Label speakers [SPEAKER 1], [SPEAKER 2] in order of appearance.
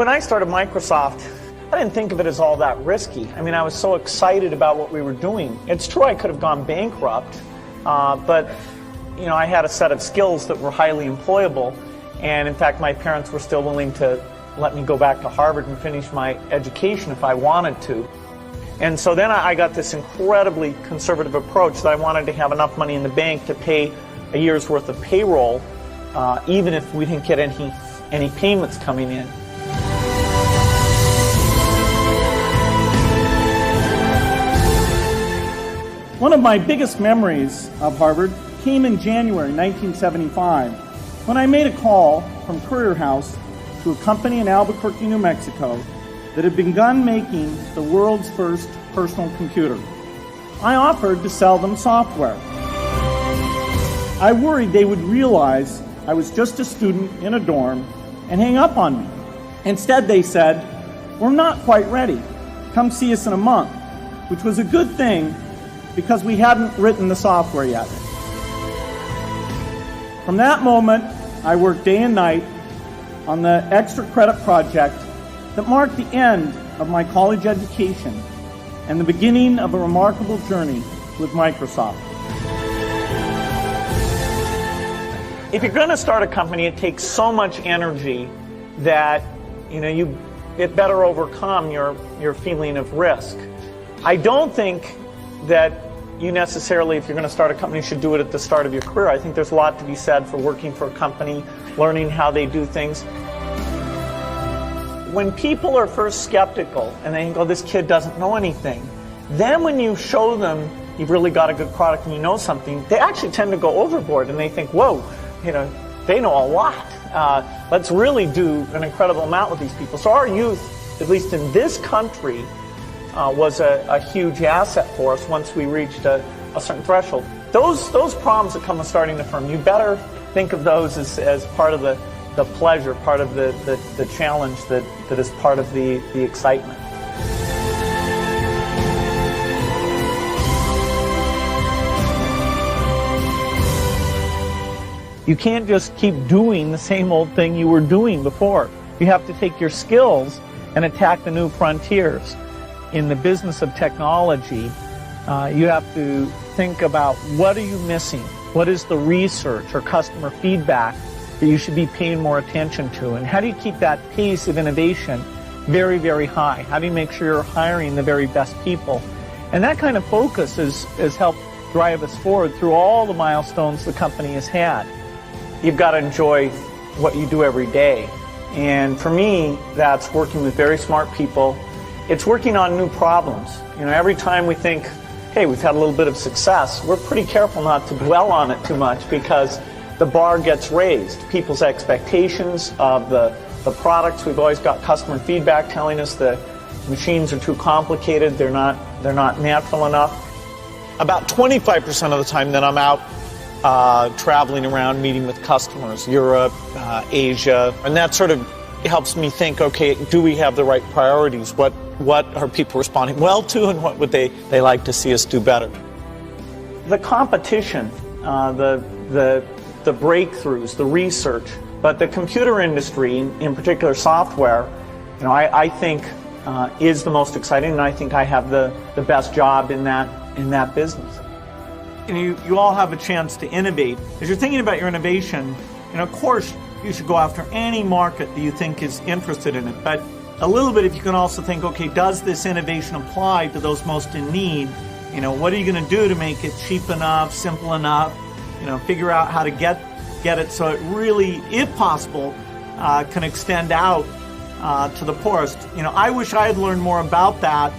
[SPEAKER 1] When I started Microsoft, I didn't think of it as all that risky. I mean, I was so excited about what we were doing. It's true I could have gone bankrupt, but I had a set of skills that were highly employable, and in fact, my parents were still willing to let me go back to Harvard and finish my education if I wanted to. And so then I got this incredibly conservative approach that I wanted to have enough money in the bank to pay a year's worth of payroll, even if we didn't get any payments coming in.
[SPEAKER 2] One of my biggest memories of Harvard came in January 1975 when I made a call from Courier House to a company in Albuquerque, New Mexico that had begun making the world's first personal computer. I offered to sell them software. I worried they would realize I was just a student in a dorm and hang up on me. Instead, they said, "We're not quite ready. Come see us in a month," which was a good thing because we hadn't written the software yet. From that moment, I worked day and night on the extra credit project that marked the end of my college education and the beginning of a remarkable journey with Microsoft.
[SPEAKER 1] If you're going to start a company, it takes so much energy that it better overcome your feeling of risk. I don't think that you necessarily, if you're going to start a company, should do it at the start of your career. I think there's a lot to be said for working for a company, learning how they do things. When people are first skeptical and they think, "Oh, this kid doesn't know anything," then when you show them you've really got a good product and you know something, they actually tend to go overboard and they think, "Whoa, they know a lot. Let's really do an incredible amount with these people." So our youth, at least in this country, was a huge asset for us once we reached a certain threshold. Those problems that come with starting a firm, you better think of those as part of the pleasure, part of the challenge that is part of the excitement. You can't just keep doing the same old thing you were doing before. You have to take your skills and attack the new frontiers. In the business of technology, you have to think about what are you missing? What is the research or customer feedback that you should be paying more attention to? And how do you keep that pace of innovation very, very high? How do you make sure you're hiring the very best people? And that kind of focus has helped drive us forward through all the milestones the company has had. You've got to enjoy what you do every day. And for me, that's working with very smart people. It's working on new problems. Every time we think, hey, we've had a little bit of success, we're pretty careful not to dwell on it too much because the bar gets raised. People's expectations of the products, we've always got customer feedback telling us the machines are too complicated, they're not natural enough. About 25% of the time that I'm out traveling around meeting with customers, Europe, Asia, and that sort of helps me think, okay, do we have the right priorities? What are people responding well to, and what would they like to see us do better? The competition, the breakthroughs, the research, but the computer industry, in particular software, I think is the most exciting, and I think I have the best job in that business. You all have a chance to innovate. As you're thinking about your innovation, of course, you should go after any market that you think is interested in it. But a little bit, if you can also think, okay, does this innovation apply to those most in need? What are you going to do to make it cheap enough, simple enough? Figure out how to get it so it really, if possible, can extend out to the poorest. I wish I had learned more about that